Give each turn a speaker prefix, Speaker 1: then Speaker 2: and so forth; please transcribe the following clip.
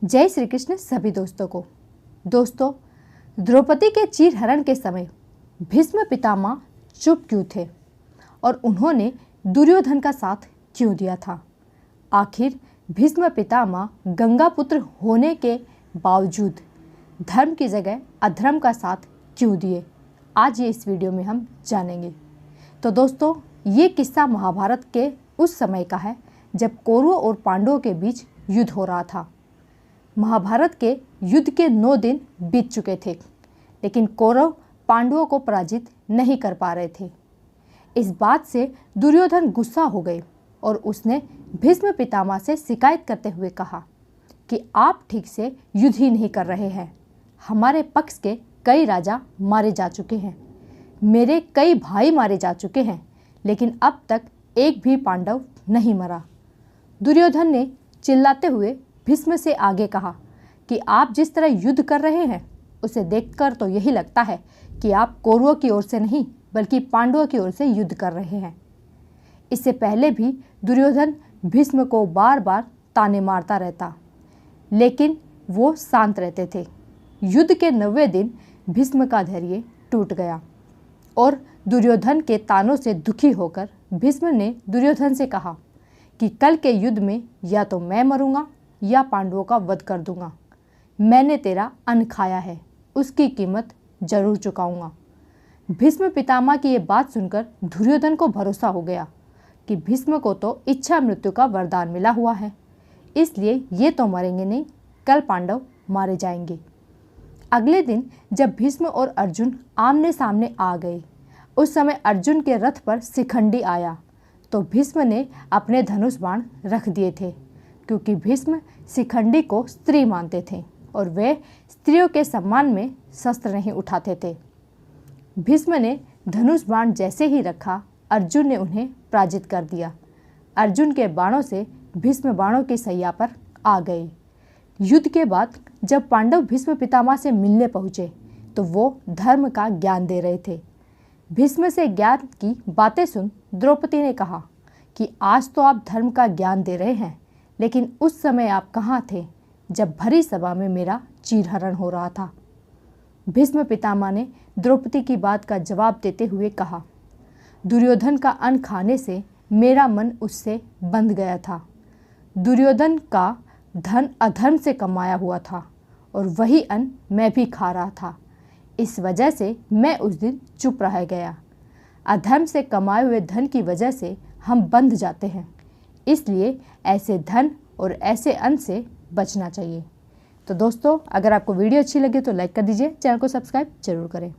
Speaker 1: जय श्री कृष्ण सभी दोस्तों को। दोस्तों, द्रौपदी के चीरहरण के समय भीष्म पितामह चुप क्यों थे और उन्होंने दुर्योधन का साथ क्यों दिया था? आखिर भीष्म पितामह गंगा पुत्र होने के बावजूद धर्म की जगह अधर्म का साथ क्यों दिए? आज ये इस वीडियो में हम जानेंगे। तो दोस्तों, ये किस्सा महाभारत के उस समय का है जब कौरवों और पांडवों के बीच युद्ध हो रहा था। महाभारत के युद्ध के 9 दिन बीत चुके थे, लेकिन कौरव पांडवों को पराजित नहीं कर पा रहे थे। इस बात से दुर्योधन गुस्सा हो गए और उसने भीष्म पितामह से शिकायत करते हुए कहा कि आप ठीक से युद्ध ही नहीं कर रहे हैं। हमारे पक्ष के कई राजा मारे जा चुके हैं, मेरे कई भाई मारे जा चुके हैं, लेकिन अब तक एक भी पांडव नहीं मरा। दुर्योधन ने चिल्लाते हुए भीष्म से आगे कहा कि आप जिस तरह युद्ध कर रहे हैं उसे देखकर तो यही लगता है कि आप कौरवों की ओर से नहीं बल्कि पांडवों की ओर से युद्ध कर रहे हैं। इससे पहले भी दुर्योधन भीष्म को बार बार ताने मारता रहता, लेकिन वो शांत रहते थे। युद्ध के 90वें दिन भीष्म का धैर्य टूट गया और दुर्योधन के तानों से दुखी होकर भीष्म ने दुर्योधन से कहा कि कल के युद्ध में या तो मैं मरूंगा या पांडवों का वध कर दूंगा। मैंने तेरा अन्न खाया है, उसकी कीमत जरूर चुकाऊंगा। भीष्म पितामह की ये बात सुनकर दुर्योधन को भरोसा हो गया कि भीष्म को तो इच्छा मृत्यु का वरदान मिला हुआ है, इसलिए ये तो मरेंगे नहीं, कल पांडव मारे जाएंगे। अगले दिन जब भीष्म और अर्जुन आमने सामने आ गए, उस समय अर्जुन के रथ पर शिखंडी आया तो भीष्म ने अपने धनुष बाण रख दिए थे, क्योंकि भीष्म शिखंडी को स्त्री मानते थे और वे स्त्रियों के सम्मान में शस्त्र नहीं उठाते थे। भीष्म ने धनुष बाण जैसे ही रखा, अर्जुन ने उन्हें पराजित कर दिया। अर्जुन के बाणों से भीष्म बाणों की सैया पर आ गए। युद्ध के बाद जब पांडव भीष्म पितामह से मिलने पहुँचे तो वो धर्म का ज्ञान दे रहे थे। भीष्म से ज्ञान की बातें सुन द्रौपदी ने कहा कि आज तो आप धर्म का ज्ञान दे रहे हैं, लेकिन उस समय आप कहाँ थे जब भरी सभा में मेरा चीरहरण हो रहा था? भीष्म पितामह ने द्रौपदी की बात का जवाब देते हुए कहा, दुर्योधन का अन्न खाने से मेरा मन उससे बंध गया था। दुर्योधन का धन अधर्म से कमाया हुआ था और वही अन्न मैं भी खा रहा था। इस वजह से मैं उस दिन चुप रह गया। अधर्म से कमाए हुए धन की वजह से हम बंध जाते हैं, इसलिए ऐसे धन और ऐसे अन्न से बचना चाहिए। तो दोस्तों, अगर आपको वीडियो अच्छी लगे तो लाइक कर दीजिए, चैनल को सब्सक्राइब जरूर करें।